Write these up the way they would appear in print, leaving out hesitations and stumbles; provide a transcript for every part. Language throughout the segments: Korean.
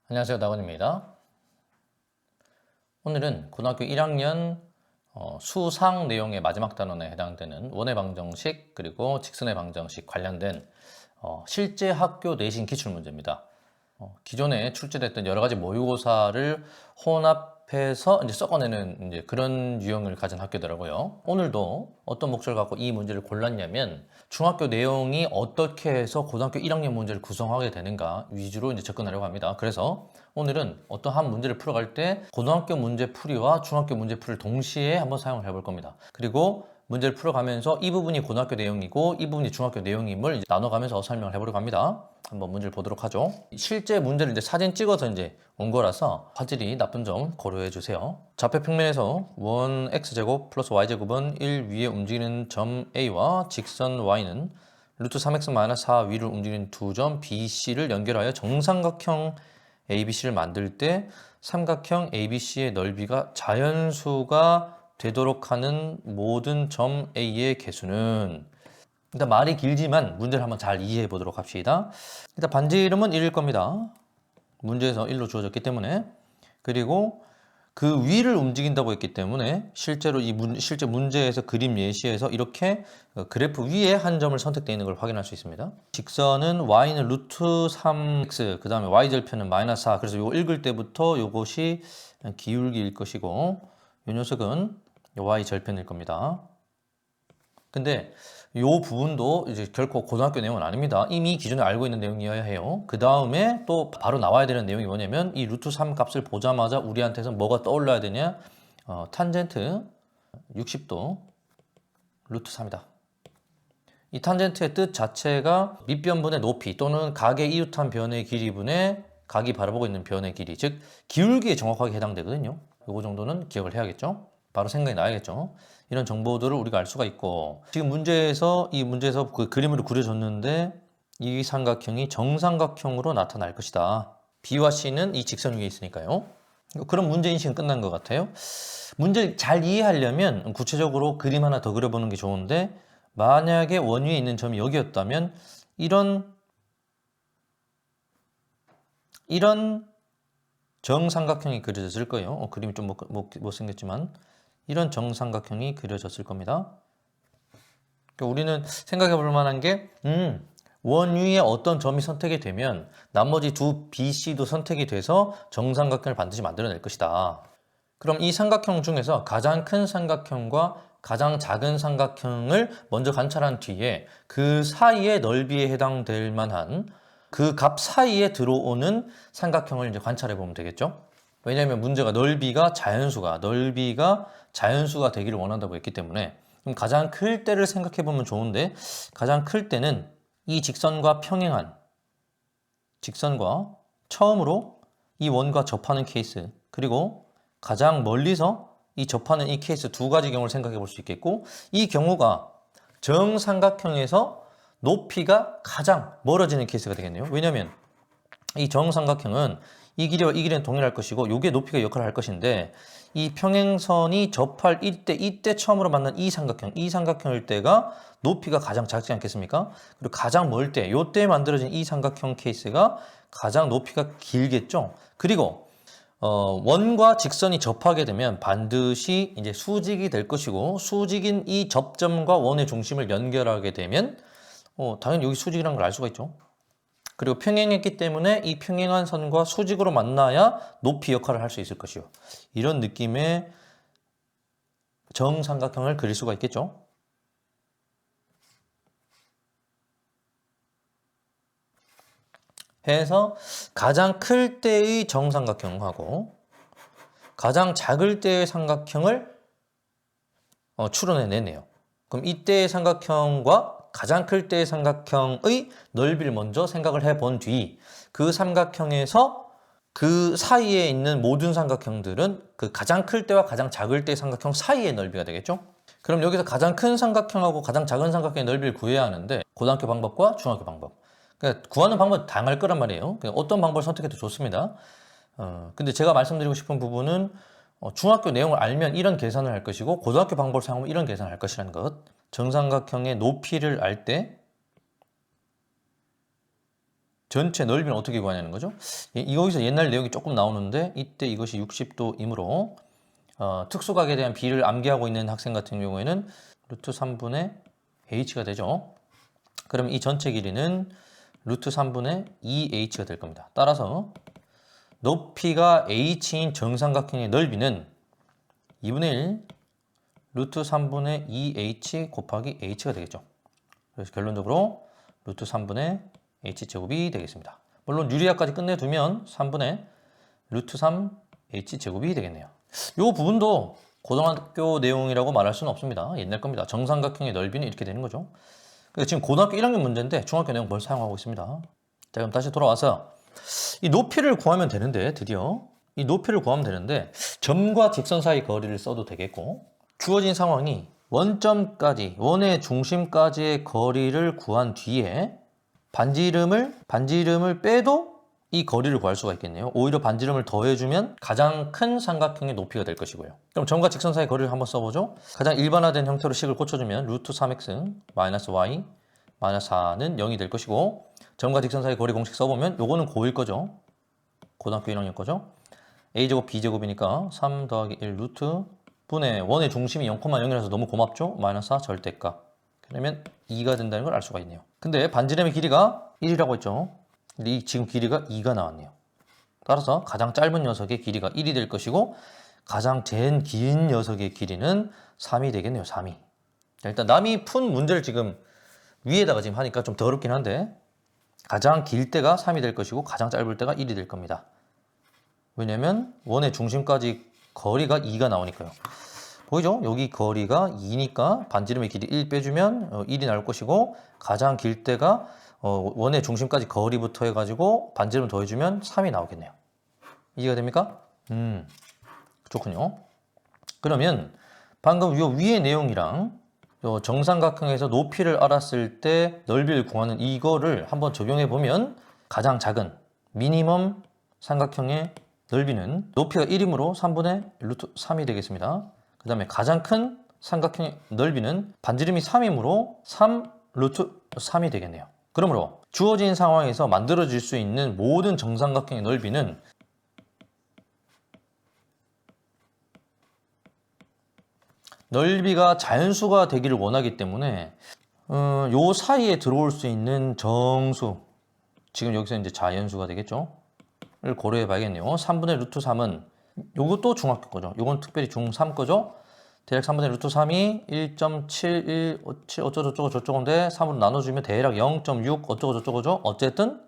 안녕하세요, 나건입니다. 오늘은 고등학교 1학년 수상 내용의 마지막 단원에 해당되는 원의 방정식 그리고 직선의 방정식 관련된 실제 학교 내신 기출문제입니다. 기존에 출제됐던 여러 가지 모의고사를 혼합해서 이제 섞어내는 이제 그런 유형을 가진 학교더라고요. 오늘도 어떤 목적을 갖고 이 문제를 골랐냐면 중학교 내용이 어떻게 해서 고등학교 1학년 문제를 구성하게 되는가 위주로 이제 접근하려고 합니다. 그래서 오늘은 어떤 한 문제를 풀어갈 때 고등학교 문제 풀이와 중학교 문제 풀이를 동시에 한번 사용을 해볼 겁니다. 그리고 문제를 풀어가면서 이 부분이 고등학교 내용이고 이 부분이 중학교 내용임을 이제 나눠가면서 설명을 해보려고 합니다. 한번 문제를 보도록 하죠. 실제 문제를 이제 사진 찍어서 이제 온 거라서 화질이 나쁜 점 고려해 주세요. 좌표 평면에서 원 x제곱 플러스 y제곱은 1 위에 움직이는 점 A와 직선 y는 루트 3x-4 위를 움직이는 두 점 BC를 연결하여 정삼각형 ABC를 만들 때 삼각형 ABC의 넓이가 자연수가 되도록 하는 모든 점 A의 개수는, 일단 말이 길지만 문제를 한번 잘 이해해 보도록 합시다. 일단 반지 이름은 1일 겁니다. 문제에서 1로 주어졌기 때문에. 그리고 그 위를 움직인다고 했기 때문에 실제로 실제 문제에서 그림 예시에서 이렇게 그래프 위에 한 점을 선택되어 있는 걸 확인할 수 있습니다. 직선은 y는 루트 3x, 그 다음에 y절편은 마이너스 4. 그래서 이거 읽을 때부터 이것이 기울기일 것이고 이 녀석은 y절편일 겁니다. 근데 이 부분도 이제 결코 고등학교 내용은 아닙니다. 이미 기존에 알고 있는 내용이어야 해요. 그 다음에 또 바로 나와야 되는 내용이 뭐냐면 이 루트 3 값을 보자마자 우리한테는 뭐가 떠올라야 되냐? 탄젠트 60도 루트 3이다. 이 탄젠트의 뜻 자체가 밑변분의 높이 또는 각의 이웃한 변의 길이분의 각이 바라보고 있는 변의 길이, 즉 기울기에 정확하게 해당되거든요. 요거 정도는 기억을 해야겠죠. 바로 생각이 나야겠죠. 이런 정보들을 우리가 알 수가 있고, 지금 이 문제에서 그 그림으로 그려졌는데 이 삼각형이 정삼각형으로 나타날 것이다. B와 C는 이 직선 위에 있으니까요. 그런 문제 인식은 끝난 것 같아요. 문제를 잘 이해하려면 구체적으로 그림 하나 더 그려보는 게 좋은데, 만약에 원 위에 있는 점이 여기였다면 이런 정삼각형이 그려졌을 거예요. 그림이 좀 못생겼지만 이런 정삼각형이 그려졌을 겁니다. 그러니까 우리는 생각해 볼 만한 게 원 위에 어떤 점이 선택이 되면 나머지 두 BC도 선택이 돼서 정삼각형을 반드시 만들어낼 것이다. 그럼 이 삼각형 중에서 가장 큰 삼각형과 가장 작은 삼각형을 먼저 관찰한 뒤에 그 사이의 넓이에 해당될 만한 그 값 사이에 들어오는 삼각형을 이제 관찰해 보면 되겠죠. 왜냐하면 문제가 넓이가 자연수가 되기를 원한다고 했기 때문에, 그럼 가장 클 때를 생각해 보면 좋은데, 가장 클 때는 이 직선과 평행한 직선과 처음으로 이 원과 접하는 케이스, 그리고 가장 멀리서 이 접하는 이 케이스 두 가지 경우를 생각해 볼 수 있겠고, 이 경우가 정삼각형에서 높이가 가장 멀어지는 케이스가 되겠네요. 왜냐하면 이 정삼각형은 이 길이와 이 길이는 동일할 것이고 이게 높이가 역할을 할 것인데, 이 평행선이 접할 이때 처음으로 만난 이 삼각형일 때가 높이가 가장 작지 않겠습니까? 그리고 가장 멀 때, 요때 만들어진 이 삼각형 케이스가 가장 높이가 길겠죠. 그리고 원과 직선이 접하게 되면 반드시 이제 수직이 될 것이고, 수직인 이 접점과 원의 중심을 연결하게 되면 당연히 여기 수직이라는 걸 알 수가 있죠. 그리고 평행했기 때문에 이 평행한 선과 수직으로 만나야 높이 역할을 할 수 있을 것이요. 이런 느낌의 정삼각형을 그릴 수가 있겠죠. 해서 가장 클 때의 정삼각형하고 가장 작을 때의 삼각형을 추론해내네요. 그럼 이때의 삼각형과 가장 클 때의 삼각형의 넓이를 먼저 생각을 해본 뒤 그 삼각형에서 그 사이에 있는 모든 삼각형들은 그 가장 클 때와 가장 작을 때의 삼각형 사이의 넓이가 되겠죠? 그럼 여기서 가장 큰 삼각형하고 가장 작은 삼각형의 넓이를 구해야 하는데, 고등학교 방법과 중학교 방법, 그러니까 구하는 방법이 다양할 거란 말이에요. 어떤 방법을 선택해도 좋습니다. 근데 제가 말씀드리고 싶은 부분은 중학교 내용을 알면 이런 계산을 할 것이고 고등학교 방법을 사용하면 이런 계산을 할 것이라는 것. 정삼각형의 높이를 알 때 전체 넓이는 어떻게 구하냐는 거죠. 여기서 옛날 내용이 조금 나오는데 이때 이것이 60도이므로 특수각에 대한 비를 암기하고 있는 학생 같은 경우에는 루트 3분의 h가 되죠. 그럼 이 전체 길이는 루트 3분의 2h가 될 겁니다. 따라서 높이가 h인 정삼각형의 넓이는 2분의 1 루트 3분의 2h 곱하기 h가 되겠죠. 그래서 결론적으로 루트 3분의 h제곱이 되겠습니다. 물론 유리화까지 끝내두면 3분의 루트 3 h제곱이 되겠네요. 이 부분도 고등학교 내용이라고 말할 수는 없습니다. 옛날 겁니다. 정삼각형의 넓이는 이렇게 되는 거죠. 그러니까 지금 고등학교 1학년 문제인데 중학교 내용 뭘 사용하고 있습니다. 자, 그럼 다시 돌아와서 이 높이를 구하면 되는데, 드디어 이 높이를 구하면 되는데 점과 직선 사이 거리를 써도 되겠고, 주어진 상황이 원점까지, 원의 중심까지의 거리를 구한 뒤에 반지름을 빼도 이 거리를 구할 수가 있겠네요. 오히려 반지름을 더해주면 가장 큰 삼각형의 높이가 될 것이고요. 그럼 점과 직선 사이 거리를 한번 써보죠. 가장 일반화된 형태로 식을 꽂혀주면 루트 3x 마이너스 y 마이너스 4는 0이 될 것이고, 점과 직선 사이 거리 공식 써보면 요거는 고1 거죠. 고등학교 1학년 거죠. a제곱 b제곱이니까 3 더하기 1 루트 분의 원의 중심이 0,0이라서 너무 고맙죠. 마이너스 4 절대값. 그러면 2가 된다는 걸 알 수가 있네요. 근데 반지름의 길이가 1이라고 했죠. 근데 지금 길이가 2가 나왔네요. 따라서 가장 짧은 녀석의 길이가 1이 될 것이고, 가장 긴 녀석의 길이는 3이 되겠네요. 3이. 일단 남이 푼 문제를 지금 위에다가 지금 하니까 좀 더럽긴 한데, 가장 길 때가 3이 될 것이고 가장 짧을 때가 1이 될 겁니다. 왜냐면 원의 중심까지 거리가 2가 나오니까요. 보이죠? 여기 거리가 2니까 반지름의 길이 1 빼주면 1이 나올 것이고, 가장 길 때가 원의 중심까지 거리부터 해가지고 반지름 더해주면 3이 나오겠네요. 이해가 됩니까? 좋군요. 그러면 방금 요 위의 내용이랑 요 정삼각형에서 높이를 알았을 때 넓이를 구하는 이거를 한번 적용해 보면, 가장 작은 미니멈 삼각형의 넓이는 높이가 1이므로 3분의 루트 3이 되겠습니다. 그 다음에 가장 큰 삼각형의 넓이는 반지름이 3이므로 3 루트 3이 되겠네요. 그러므로 주어진 상황에서 만들어질 수 있는 모든 정삼각형의 넓이는 넓이가 자연수가 되기를 원하기 때문에 요 사이에 들어올 수 있는 정수, 지금 여기서 이제 자연수가 되겠죠? 를 고려해 봐야겠네요. 3분의 루트 3은 요것도 중학교 거죠. 요건 특별히 중3 거죠. 대략 3분의 루트 3이 1.71 어쩌고저쩌고 저쩌고인데 3으로 나눠주면 대략 0.6 어쩌고저쩌고죠. 어쨌든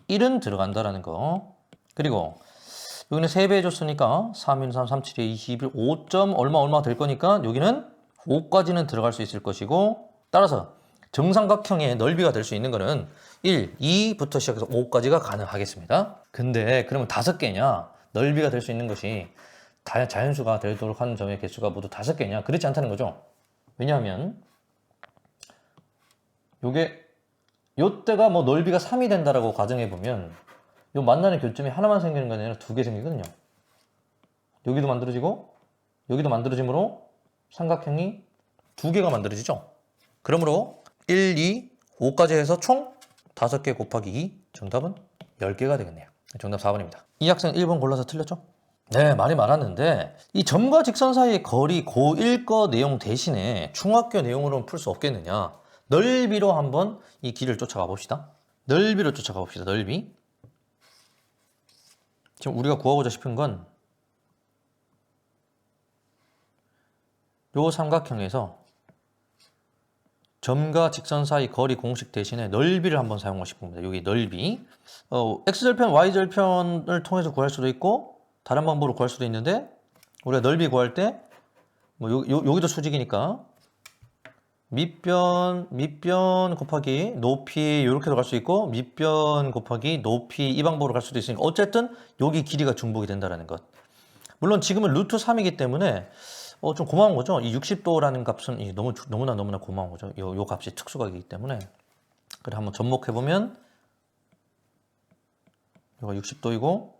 1은 들어간다라는 거. 그리고 여기는 3배 해줬으니까 3, 1, 3, 3, 7, 21, 5점 얼마 될 거니까 여기는 5까지는 들어갈 수 있을 것이고, 따라서 정삼각형의 넓이가 될 수 있는 거는 1, 2부터 시작해서 5까지가 가능하겠습니다. 근데 그러면 5개냐? 넓이가 될 수 있는 것이 자연수가 되도록 하는 점의 개수가 모두 5개냐? 그렇지 않다는 거죠. 왜냐하면 요때가 뭐 넓이가 3이 된다라고 가정해 보면 요 만나는 교점이 하나만 생기는 게 아니라 2개 생기거든요. 여기도 만들어지고 여기도 만들어지므로 삼각형이 2개가 만들어지죠. 그러므로 1, 2, 5까지 해서 총 5개 곱하기 2, 정답은 10개가 되겠네요. 정답 4번입니다. 이 학생 1번 골라서 틀렸죠? 네, 말이 많았는데 이 점과 직선 사이의 거리 고1 거 내용 대신에 중학교 내용으로는 풀 수 없겠느냐? 넓이로 한번 이 길을 쫓아가 봅시다. 넓이로 쫓아가 봅시다. 넓이. 지금 우리가 구하고자 싶은 건 요 삼각형에서 점과 직선 사이 거리 공식 대신에 넓이를 한번 사용하고 싶습니다. 여기 넓이. x절편, y절편을 통해서 구할 수도 있고 다른 방법으로 구할 수도 있는데, 우리가 넓이 구할 때 뭐 여기도 수직이니까 밑변 곱하기 높이 이렇게도 갈 수 있고, 밑변 곱하기 높이 이 방법으로 갈 수도 있으니까 어쨌든 여기 길이가 중복이 된다는 것. 물론 지금은 루트 3이기 때문에 좀 고마운 거죠. 이 60도라는 값은 너무나 고마운 거죠. 요 값이 특수각이기 때문에. 그래 한번 접목해 보면 여기가 60도이고,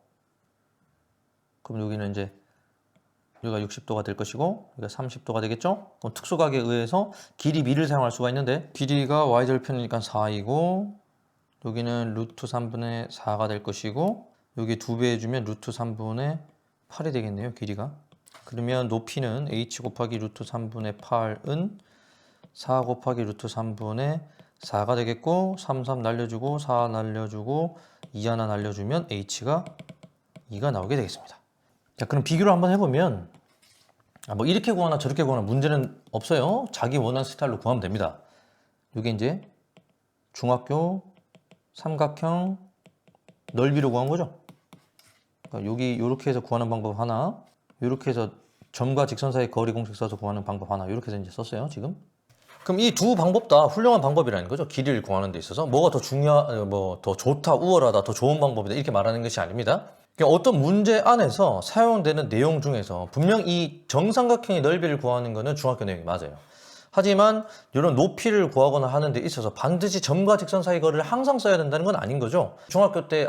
그럼 여기는 이제 여기가 60도가 될 것이고 여기가 30도가 되겠죠. 그럼 특수각에 의해서 길이 미를 사용할 수가 있는데, 길이가 y절편이니까 4이고 여기는 루트 3분의 4가 될 것이고 여기 2배 해주면 루트 3분의 8이 되겠네요. 길이가. 그러면 높이는 h 곱하기 루트 3분의 8은 4 곱하기 루트 3분의 4가 되겠고 3 날려주고 4 날려주고 2 하나 날려주면 h가 2가 나오게 되겠습니다. 자, 그럼 비교를 한번 해보면 뭐 이렇게 구하나 저렇게 구하나 문제는 없어요. 자기 원하는 스타일로 구하면 됩니다. 이게 이제 중학교 삼각형 넓이로 구한 거죠. 그러니까 여기 이렇게 해서 구하는 방법 하나, 이렇게 해서 점과 직선 사이 거리 공식 써서 구하는 방법 하나, 이렇게 해서 이제 썼어요 지금. 그럼 이 두 방법 다 훌륭한 방법이라는 거죠. 길이를 구하는 데 있어서 뭐가 더 더 좋다, 우월하다, 더 좋은 방법이다 이렇게 말하는 것이 아닙니다. 그러니까 어떤 문제 안에서 사용되는 내용 중에서 분명 이 정삼각형의 넓이를 구하는 거는 중학교 내용이 맞아요. 하지만 이런 높이를 구하거나 하는 데 있어서 반드시 점과 직선 사이 거리를 항상 써야 된다는 건 아닌 거죠. 중학교 때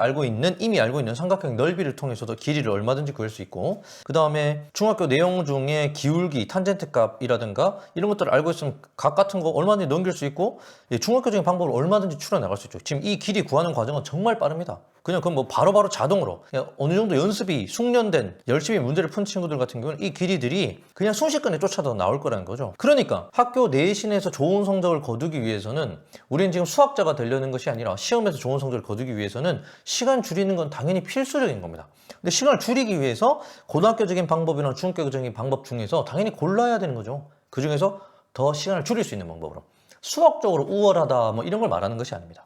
이미 알고 있는 삼각형 넓이를 통해서도 길이를 얼마든지 구할 수 있고, 그 다음에 중학교 내용 중에 기울기, 탄젠트 값이라든가 이런 것들을 알고 있으면 각 같은 거 얼마든지 넘길 수 있고, 중학교적인 방법을 얼마든지 추려 나갈 수 있죠. 지금 이 길이 구하는 과정은 정말 빠릅니다. 그냥 그건 뭐 바로바로 자동으로 그냥 어느 정도 연습이 숙련된 열심히 문제를 푼 친구들 같은 경우는 이 길이들이 그냥 순식간에 쫓아도 나올 거라는 거죠. 그러니까 학교 내신에서 좋은 성적을 거두기 위해서는 우리는 지금 수학자가 되려는 것이 아니라 시험에서 좋은 성적을 거두기 위해서는 시간 줄이는 건 당연히 필수적인 겁니다. 근데 시간을 줄이기 위해서 고등학교적인 방법이나 중학교적인 방법 중에서 당연히 골라야 되는 거죠. 그 중에서 더 시간을 줄일 수 있는 방법으로. 수학적으로 우월하다 뭐 이런 걸 말하는 것이 아닙니다.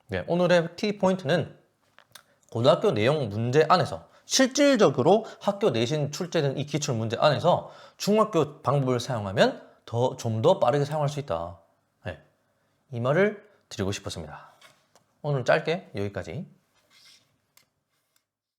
네, 오늘의 T포인트는 고등학교 내용 문제 안에서 실질적으로 학교 내신 출제된 이 기출 문제 안에서 중학교 방법을 사용하면 좀 더 빠르게 사용할 수 있다. 네, 이 말을 드리고 싶었습니다. 오늘 짧게 여기까지.